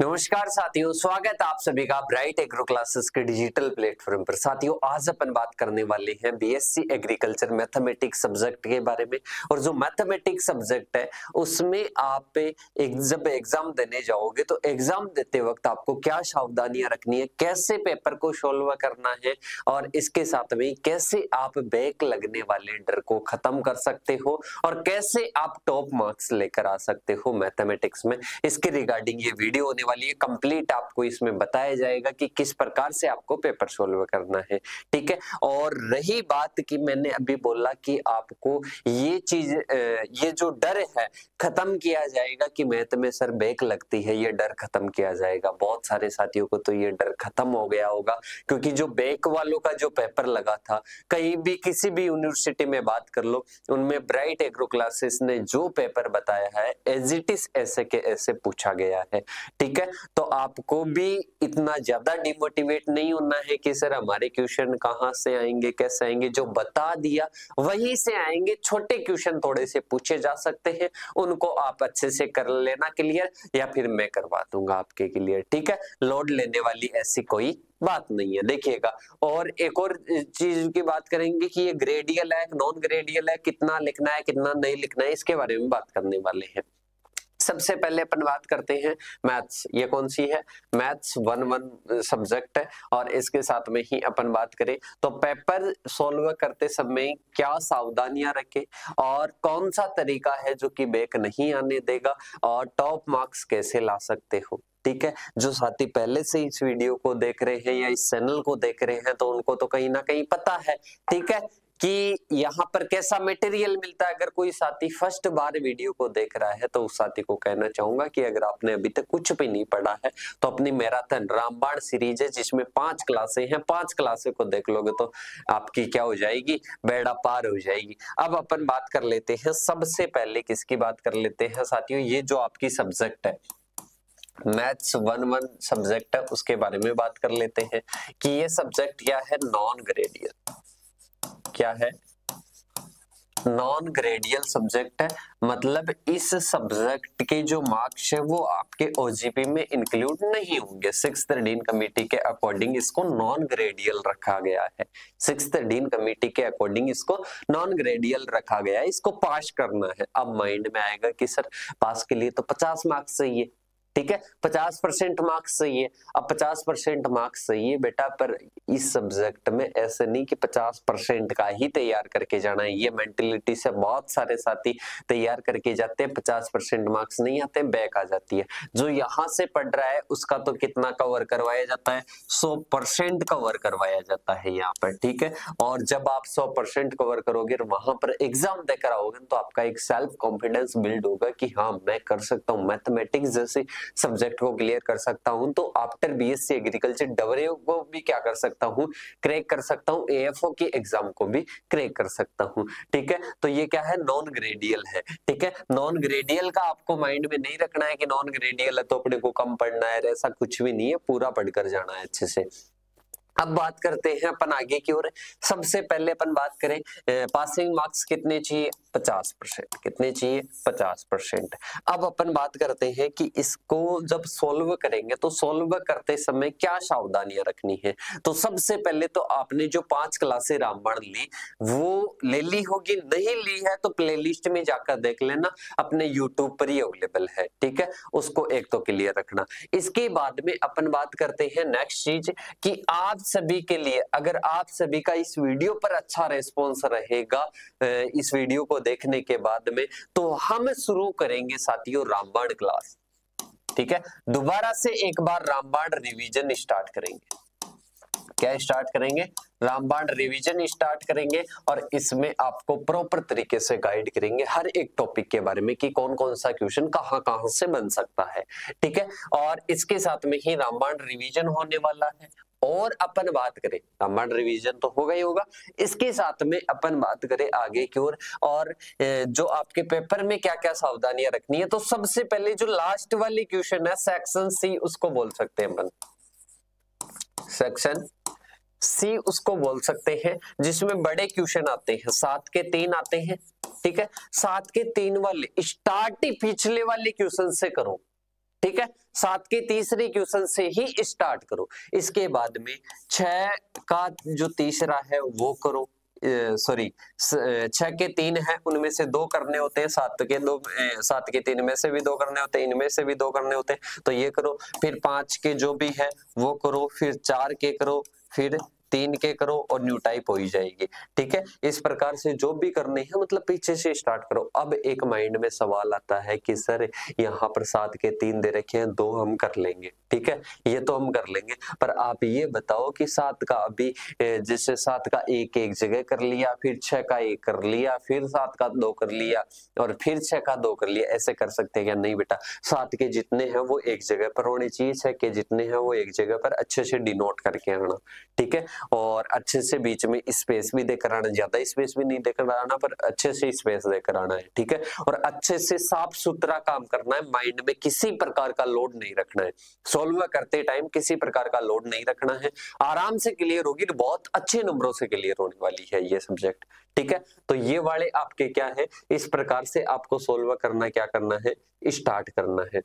नमस्कार साथियों, स्वागत है आप सभी का ब्राइट एग्रो क्लासेस के डिजिटल प्लेटफॉर्म पर। साथियों, आज अपन बात करने वाले हैं बीएससी एग्रीकल्चर मैथमेटिक्स सब्जेक्ट के बारे में। और जो मैथमेटिक्स सब्जेक्ट है उसमें आप जब एग्जाम देने जाओगे तो एग्जाम देते वक्त आपको क्या सावधानियां रखनी है, कैसे पेपर को सोल्व करना है और इसके साथ में कैसे आप बैक लगने वाले डर को खत्म कर सकते हो और कैसे आप टॉप मार्क्स लेकर आ सकते हो मैथमेटिक्स में। इसके रिगार्डिंग ये वीडियो होने वाली है। कंप्लीट आपको इसमें बताया जाएगा कि किस प्रकार से आपको पेपर सोल्व करना है, ठीक है। और रही बात कि मैंने अभी बोला कि आपको ये चीज ये जो डर है खत्म किया जाएगा कि मैथ में सर बैक लगती है, ये डर खत्म किया जाएगा। बहुत सारे साथियों को तो ये डर खत्म हो गया होगा, क्योंकि जो बैक वालों का जो पेपर लगा था, कहीं भी किसी भी यूनिवर्सिटी में बात कर लो, उनमें ब्राइट एग्रो क्लासेस ने जो पेपर बताया है एज इट इज ऐसे के ऐसे पूछा गया है, ठीक है। तो आपको भी इतना ज्यादा डिमोटिवेट नहीं होना है कि सर हमारे क्वेश्चन कहाँ से आएंगे, कैसे आएंगे। जो बता दिया वहीं से आएंगे। छोटे क्वेश्चन थोड़े से पूछे जा सकते हैं, उनको आप अच्छे से कर लेना क्लियर, या फिर मैं करवा दूंगा आपके क्लियर, ठीक है। लोड लेने वाली ऐसी कोई बात नहीं है, देखिएगा। और एक और चीज की बात करेंगे कि ये ग्रेडियल है, नॉन ग्रेडियल है, कितना लिखना है कितना नहीं लिखना है, इसके बारे में बात करने वाले हैं। सबसे पहले अपन बात करते हैं मैथ्स। ये कौन सी है? मैथ्स 1 सब्जेक्ट है। और इसके साथ में ही अपन बात करें तो पेपर सॉल्व करते समय क्या सावधानियां रखें और कौन सा तरीका है जो कि बैक नहीं आने देगा और टॉप मार्क्स कैसे ला सकते हो, ठीक है। जो साथी पहले से इस वीडियो को देख रहे हैं या इस चैनल को देख रहे हैं तो उनको तो कहीं ना कहीं पता है, ठीक है, कि यहाँ पर कैसा मटेरियल मिलता है। अगर कोई साथी फर्स्ट बार वीडियो को देख रहा है तो उस साथी को कहना चाहूंगा कि अगर आपने अभी तक कुछ भी नहीं पढ़ा है तो अपनी मैराथन रामबाण सीरीज है जिसमें 5 क्लासें हैं, 5 क्लासें को देख लोगे तो आपकी क्या हो जाएगी, बेड़ा पार हो जाएगी। अब अपन बात कर लेते हैं, सबसे पहले किसकी बात कर लेते हैं साथियों, ये जो आपकी सब्जेक्ट है मैथ्स 1 सब्जेक्ट है उसके बारे में बात कर लेते हैं कि ये सब्जेक्ट क्या है, नॉन ग्रेडियल। क्या है? नॉन ग्रेडियल सब्जेक्ट है। मतलब इस सब्जेक्ट के जो मार्क्स है वो आपके ओजीपी में इंक्लूड नहीं होंगे। 6th डीन कमेटी के अकॉर्डिंग इसको नॉन ग्रेडियल रखा गया है। 6th डीन कमेटी के अकॉर्डिंग इसको नॉन ग्रेडियल रखा गया है। इसको पास करना है। अब माइंड में आएगा कि सर पास के लिए तो 50 मार्क्स चाहिए, ठीक है, 50% मार्क्स चाहिए। अब 50% मार्क्स चाहिए बेटा, पर इस सब्जेक्ट में ऐसे नहीं कि 50% का ही तैयार करके जाना है। ये मेंटेलिटी से बहुत सारे साथी तैयार करके जाते हैं, 50% मार्क्स नहीं आते, बैक आ जाती है। जो यहाँ से पढ़ रहा है उसका तो कितना कवर करवाया जाता है, 100% कवर करवाया जाता है यहाँ पर, ठीक है। और जब आप 100% कवर करोगे और वहां पर एग्जाम देकर आओगे तो आपका एक सेल्फ कॉन्फिडेंस बिल्ड होगा कि हाँ मैं कर सकता हूँ, मैथमेटिक्स जैसे सब्जेक्ट को क्लियर कर सकता हूं। तो आफ्टर बीएससी एग्रीकल्चर डबलयू को भी क्या कर सकता हूं, क्रैक कर सकता हूं, एएफओ की एग्जाम को भी क्रैक कर सकता हूं, ठीक है। तो ये क्या है, नॉन ग्रेडियल है, ठीक है। नॉन ग्रेडियल का आपको माइंड में नहीं रखना है कि नॉन ग्रेडियल है तो अपने को कम पढ़ना है, ऐसा कुछ भी नहीं है, पूरा पढ़कर जाना है अच्छे से। अब बात करते हैं अपन आगे की ओर। सबसे पहले अपन बात करें पासिंग मार्क्स कितने चाहिए, 50%। कितने चाहिए, 50%। अब अपन बात करते हैं कि इसको जब सोल्व करेंगे तो सोल्व करते समय क्या सावधानियां रखनी है। तो सबसे पहले तो आपने जो 5 क्लासें रामबाण ली वो ले ली होगी, नहीं ली है तो प्लेलिस्ट में जाकर देख लेना, अपने यूट्यूब पर ही अवेलेबल है, ठीक है। उसको एक तो क्लियर रखना। इसके बाद में अपन बात करते हैं नेक्स्ट चीज कि आप सभी के लिए, अगर आप सभी का इस वीडियो पर अच्छा रेस्पॉन्स रहेगा इस वीडियो को देखने के बाद में, तो हम शुरू करेंगे साथियों रामबाण क्लास, ठीक है। दोबारा से एक बार रामबाण रिवीजन स्टार्ट करेंगे। क्या स्टार्ट करेंगे, रामबाण रिवीजन स्टार्ट करेंगे और इसमें आपको प्रॉपर तरीके से गाइड करेंगे हर एक टॉपिक के बारे में कि कौन कौन सा क्वेश्चन कहां कहां से बन सकता है, ठीक है। और इसके साथ में ही रामबाण रिवीजन होने वाला है। और अपन बात करें, रामबाण रिवीजन तो होगा ही होगा, इसके साथ में अपन बात करें आगे की ओर और जो आपके पेपर में क्या क्या सावधानियां रखनी है। तो सबसे पहले जो लास्ट वाली क्वेश्चन है सेक्शन सी, उसको बोल सकते हैं अपन सेक्शन सी, उसको बोल सकते हैं, जिसमें बड़े क्वेश्चन आते हैं, 7 के 3 आते हैं, ठीक है। 7 के 3 वाले स्टार्ट ही पिछले वाले क्वेश्चन से करो, ठीक है, 7 के तीसरे क्वेश्चन से ही स्टार्ट करो। इसके बाद में 6 का जो तीसरा है वो करो, सॉरी 6 के 3 है, उनमें से 2 करने होते हैं, 7 के 3 में से भी 2 करने होते हैं, इनमें से भी 2 करने होते हैं, तो ये करो। फिर 5 के जो भी है वो करो, फिर 4 के करो, फिर 3 के करो और न्यू टाइप हो ही जाएगी। ठीक है, इस प्रकार से जो भी करने हैं मतलब पीछे से स्टार्ट करो। अब एक माइंड में सवाल आता है कि सर यहाँ पर 7 के 3 दे रखे हैं, 2 हम कर लेंगे, ठीक है, ये तो हम कर लेंगे, पर आप ये बताओ कि 7 का अभी जैसे 7 का 1 एक जगह कर लिया, फिर 6 का 1 कर लिया, फिर 7 का 2 कर लिया और फिर 6 का 2 कर लिया, ऐसे कर सकते हैं क्या? नहीं बेटा, 7 के जितने हैं वो एक जगह पर होने चाहिए, 6 के जितने हैं वो एक जगह पर अच्छे से डिनोट करके आना। ठीक है, और अच्छे से बीच में स्पेस भी देकर आना, ज्यादा स्पेस भी नहीं देकर आना पर अच्छे से स्पेस देकर आना है। ठीक है, और अच्छे से साफ सुथरा काम करना है, माइंड में किसी प्रकार का लोड नहीं रखना है, सॉल्व करते टाइम किसी प्रकार का लोड नहीं रखना है, आराम से क्लियर होगी, तो बहुत अच्छे नंबरों से क्लियर होने वाली है ये सब्जेक्ट। ठीक है, तो ये वाले आपके क्या है, इस प्रकार से आपको सोल्व करना, क्या करना है, स्टार्ट करना है।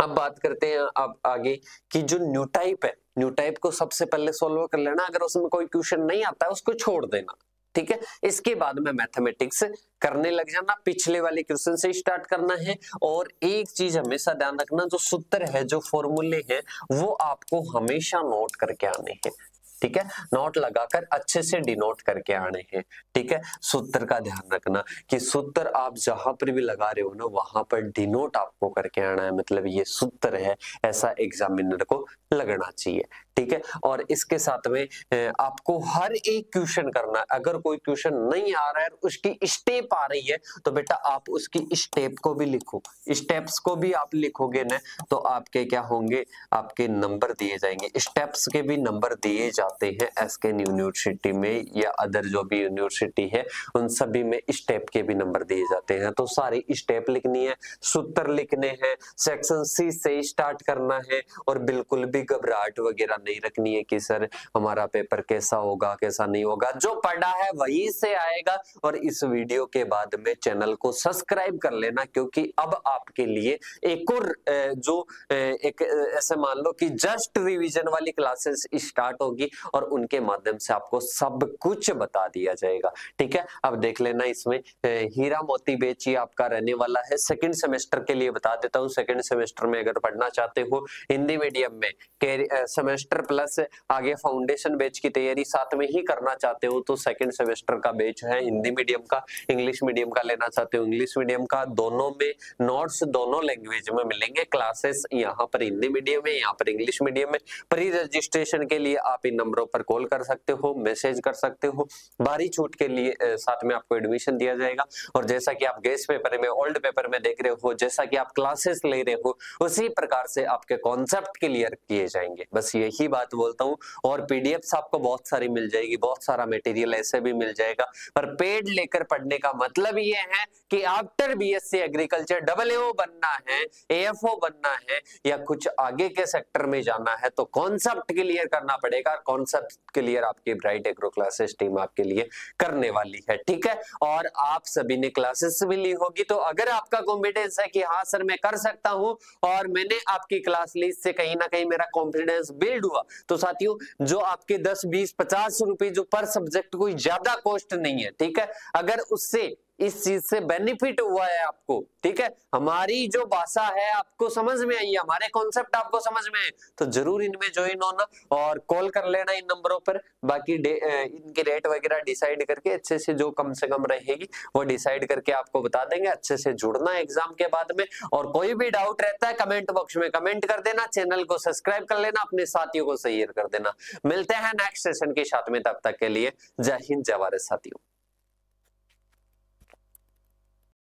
अब बात करते हैं अब आगे कि जो न्यू टाइप है, न्यू टाइप को सबसे पहले सोल्व कर लेना, अगर उसमें कोई क्वेश्चन नहीं आता है उसको छोड़ देना। ठीक है, इसके बाद में मैथमेटिक्स करने लग जाना, पिछले वाले क्वेश्चन से स्टार्ट करना है। और एक चीज हमेशा ध्यान रखना, जो सूत्र है, जो फॉर्मूले हैं, वो आपको हमेशा नोट करके आने हैं। ठीक है, नोट लगाकर अच्छे से डिनोट करके आने हैं। ठीक है, सूत्र का ध्यान रखना कि सूत्र आप जहां पर भी लगा रहे हो ना, वहां पर डिनोट आपको करके आना है, मतलब ये सूत्र है, ऐसा एग्जामिनर को लगना चाहिए। ठीक है, और इसके साथ में आपको हर एक क्वेश्चन करना है, अगर कोई क्वेश्चन नहीं आ रहा है, उसकी स्टेप आ रही है, तो बेटा आप उसकी स्टेप को भी लिखो, स्टेप्स को भी आप लिखोगे ना, तो आपके क्या होंगे, आपके नंबर दिए जाएंगे। स्टेप्स के भी नंबर दिए जाते हैं एसकेएन यूनिवर्सिटी में या अदर जो भी यूनिवर्सिटी है, उन सभी में स्टेप के भी नंबर दिए जाते हैं। तो सारी स्टेप लिखनी है, सूत्र लिखने हैं, सेक्शन सी से स्टार्ट करना है, और बिल्कुल भी घबराहट वगैरह नहीं रखनी है कि सर हमारा पेपर कैसा होगा कैसा नहीं होगा, जो पढ़ा है वहीं से आएगा। और इस वीडियो के बाद में चैनल को सब्सक्राइब कर लेना, क्योंकि अब आपके लिए एक और एक ऐसे मान लो कि जस्ट रिवीजन वाली क्लासेस स्टार्ट होगी और उनके माध्यम से आपको सब कुछ बता दिया जाएगा। ठीक है, अब देख लेना, इसमें हीरा मोती बैच ही आपका रहने वाला है। सेकंड सेमेस्टर के लिए बता देता हूँ, सेकंड सेमेस्टर में अगर पढ़ना चाहते हो हिंदी मीडियम में, सेमेस्टर प्लस आगे फाउंडेशन बैच की तैयारी साथ में ही करना चाहते हो, तो सेकंड सेमेस्टर का बैच है हिंदी मीडियम का, इंग्लिश मीडियम का लेना चाहते हो इंग्लिश मीडियम का, दोनों में नोट्स दोनों लैंग्वेज में मिलेंगे। क्लासेस यहाँ पर हिंदी मीडियम में, यहाँ पर इंग्लिश मीडियम में। प्री रजिस्ट्रेशन के लिए आप इन नंबरों पर कॉल कर सकते हो, मैसेज कर सकते हो, भारी छूट के लिए साथ में आपको एडमिशन दिया जाएगा। और जैसा कि आप गेस्ट पेपर में, ओल्ड पेपर में देख रहे हो, जैसा कि आप क्लासेस ले रहे हो, उसी प्रकार से आपके कॉन्सेप्ट क्लियर किए जाएंगे। बस यही बात बोलता हूँ। और पीडीएफ्स आपको बहुत सारी मिल जाएगी, बहुत सारा मटेरियल ऐसे भी मिल जाएगा। पर पेड लेकर पढ़ने का मतलब ये है कि आफ्टर बीएससी एग्रीकल्चर AAO बनना है, AFO बनना है, या कुछ आगे के सेक्टर में जाना है, तो कॉन्सेप्ट क्लियर करना पड़ेगा। कॉन्सेप्ट क्लियर आपकी ब्राइट एग्रो क्लासेस टीम आपके लिए करने वाली है। ठीक है, और आप सभी ने क्लासेस भी ली होगी, तो अगर आपका कॉन्फिडेंस है कि हाँ सर मैं कर सकता हूं और मैंने आपकी क्लास ली, इससे कहीं ना कहीं मेरा कॉन्फिडेंस बिल्ड हुआ, तो साथियों जो आपके 10, 20, 50 रुपए जो पर सब्जेक्ट कोई ज्यादा कॉस्ट नहीं है, ठीक है, अगर उससे इस चीज से बेनिफिट हुआ है आपको, ठीक है, हमारी जो भाषा है आपको समझ में आई है, हमारे कॉन्सेप्ट आपको समझ में आए, तो जरूर इनमें ज्वाइन होना और कॉल कर लेना इन नंबरों पर। बाकी इनके रेट वगैरह डिसाइड करके अच्छे से, जो कम से कम रहेगी वो डिसाइड करके आपको बता देंगे। अच्छे से जुड़ना एग्जाम के बाद में, और कोई भी डाउट रहता है कमेंट बॉक्स में कमेंट कर देना, चैनल को सब्सक्राइब कर लेना, अपने साथियों को शेयर कर देना। मिलते हैं नेक्स्ट सेशन के साथ में, तब तक के लिए जय हिंद जय भारत साथियों।